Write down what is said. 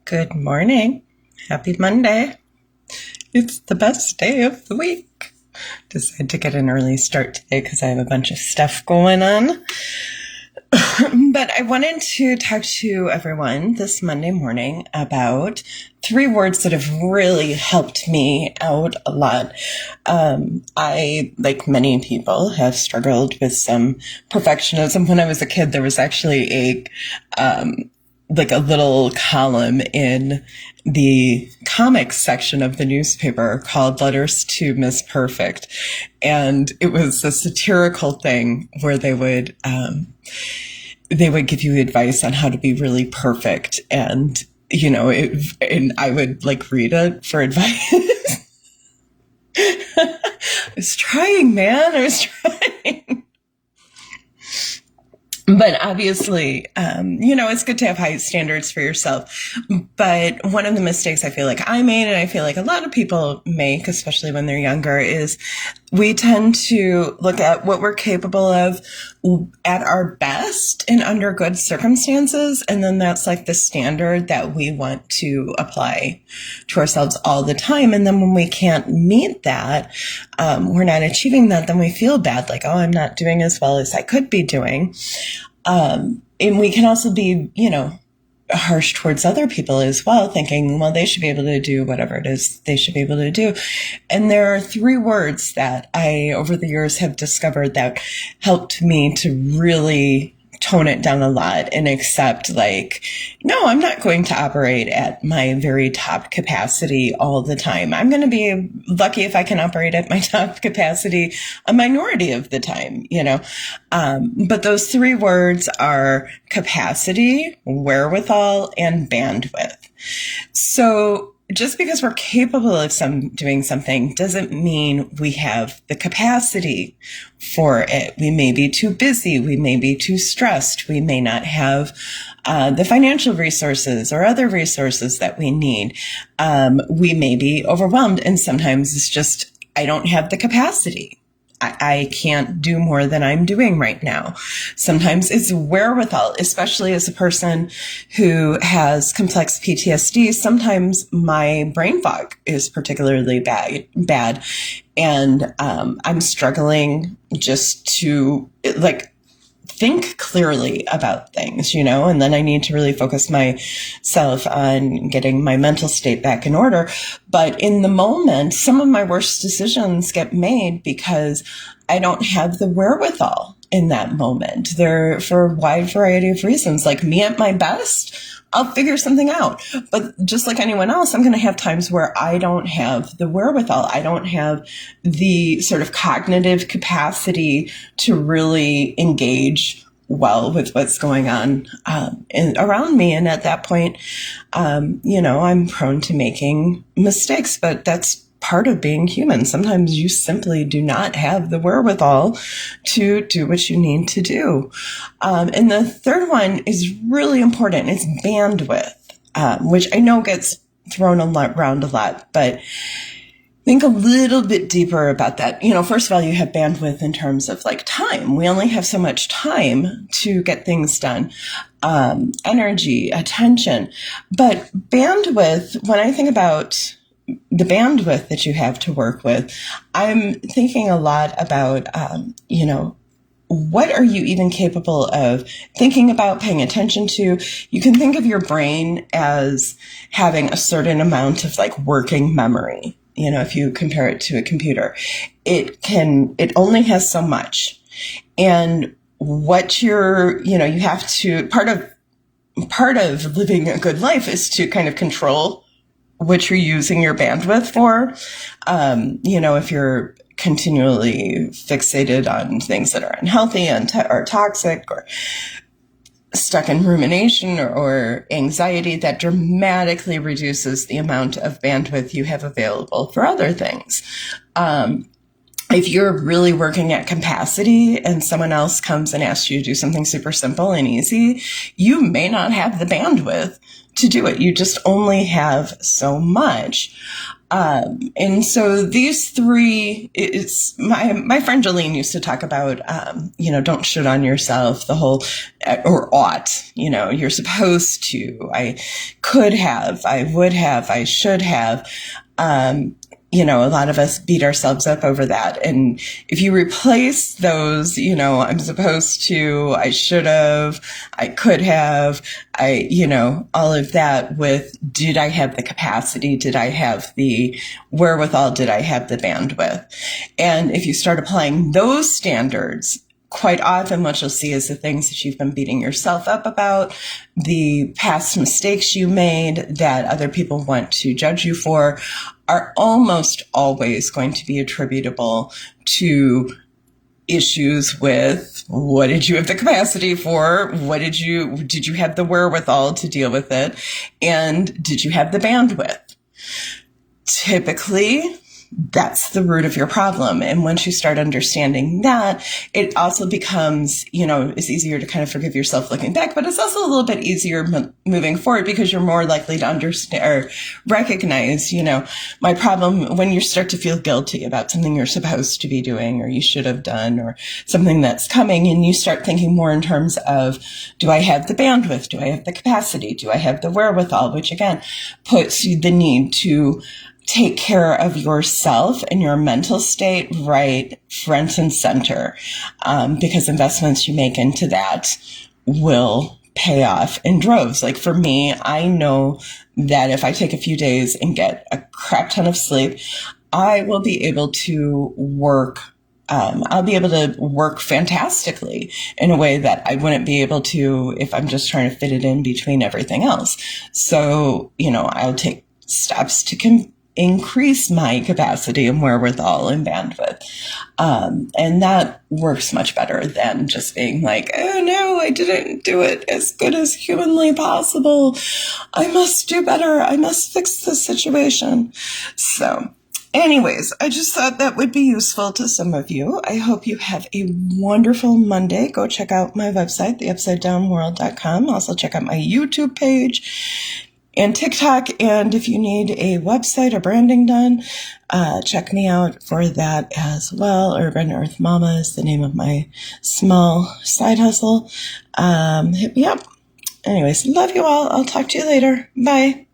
Good morning. Happy Monday. It's the best day of the week. Decided to get an early start today because I have a bunch of stuff going on. But I wanted to talk to everyone this Monday morning about 3 words that have really helped me out a lot. I, like many people, have struggled with some perfectionism. When I was a kid, there was actually a little column in the comics section of the newspaper called Letters to Miss Perfect. And it was a satirical thing where they would give you advice on how to be really perfect. And, and I would read it for advice. I was trying, man. I was trying. But obviously, it's good to have high standards for yourself. But one of the mistakes I feel like I made, and I feel like a lot of people make, especially when they're younger, is we tend to look at what we're capable of at our best and under good circumstances. And then that's like the standard that we want to apply to ourselves all the time. And then when we can't meet that, we're not achieving that, then we feel bad, like, oh, I'm not doing as well as I could be doing. And we can also be, harsh towards other people as well, thinking, well, they should be able to do whatever it is they should be able to do. And there are 3 words that I, over the years, have discovered that helped me to really tone it down a lot and accept, no, I'm not going to operate at my very top capacity all the time. I'm going to be lucky if I can operate at my top capacity a minority of the time, But those 3 words are capacity, wherewithal, and bandwidth. So just because we're capable of doing something doesn't mean we have the capacity for it. We may be too busy. We may be too stressed. We may not have the financial resources or other resources that we need. We may be overwhelmed. And sometimes it's just, I don't have the capacity. I can't do more than I'm doing right now. Sometimes it's wherewithal, especially as a person who has complex PTSD. Sometimes my brain fog is particularly bad. And I'm struggling just to think clearly about things, and then I need to really focus myself on getting my mental state back in order. But in the moment, some of my worst decisions get made because I don't have the wherewithal in that moment. They're for a wide variety of reasons. Like me at my best, I'll figure something out. But just like anyone else, I'm going to have times where I don't have the wherewithal. I don't have the sort of cognitive capacity to really engage well with what's going on around me. And at that point, I'm prone to making mistakes, but that's part of being human. Sometimes you simply do not have the wherewithal to do what you need to do. And the third one is really important. It's bandwidth, which I know gets thrown around a lot, but think a little bit deeper about that. First of all, you have bandwidth in terms of time. We only have so much time to get things done. Energy, attention. But bandwidth, when I think about the bandwidth that you have to work with, I'm thinking a lot about, what are you even capable of thinking about, paying attention to? You can think of your brain as having a certain amount of working memory. If you compare it to a computer, it only has so much. And what you have to, part of living a good life is to kind of control what you're using your bandwidth for. If you're continually fixated on things that are unhealthy or toxic or stuck in rumination or anxiety, that dramatically reduces the amount of bandwidth you have available for other things. If you're really working at capacity and someone else comes and asks you to do something super simple and easy, you may not have the bandwidth to do it. You just only have so much. And so these three, it's my friend Jolene used to talk about, don't shit on yourself, the whole, or ought, you're supposed to, I could have, I would have, I should have. A lot of us beat ourselves up over that. And if you replace those, I'm supposed to, I should have, I could have, all of that with, did I have the capacity? Did I have the wherewithal? Did I have the bandwidth? And if you start applying those standards, quite often what you'll see is the things that you've been beating yourself up about, the past mistakes you made that other people want to judge you for, are almost always going to be attributable to issues with what did you have the capacity for? Did you have the wherewithal to deal with it? And did you have the bandwidth? Typically, that's the root of your problem. And once you start understanding that, it also becomes, it's easier to kind of forgive yourself looking back, but it's also a little bit easier moving forward because you're more likely to understand or recognize, my problem when you start to feel guilty about something you're supposed to be doing or you should have done or something that's coming. And you start thinking more in terms of, do I have the bandwidth? Do I have the capacity? Do I have the wherewithal? Which again, puts you the need to take care of yourself and your mental state right front and center, because investments you make into that will pay off in droves. Like for me, I know that if I take a few days and get a crap ton of sleep, I will be able to work. I'll be able to work fantastically in a way that I wouldn't be able to if I'm just trying to fit it in between everything else. So, I'll take steps to increase my capacity and wherewithal and bandwidth. And that works much better than just being like, oh no, I didn't do it as good as humanly possible. I must do better. I must fix the situation. So anyways, I just thought that would be useful to some of you. I hope you have a wonderful Monday. Go check out my website, theupsidedownworld.com. Also check out my YouTube page and TikTok. And if you need a website or branding done, check me out for that as well. Urban Earth Mama is the name of my small side hustle. Hit me up. Anyways, love you all. I'll talk to you later. Bye.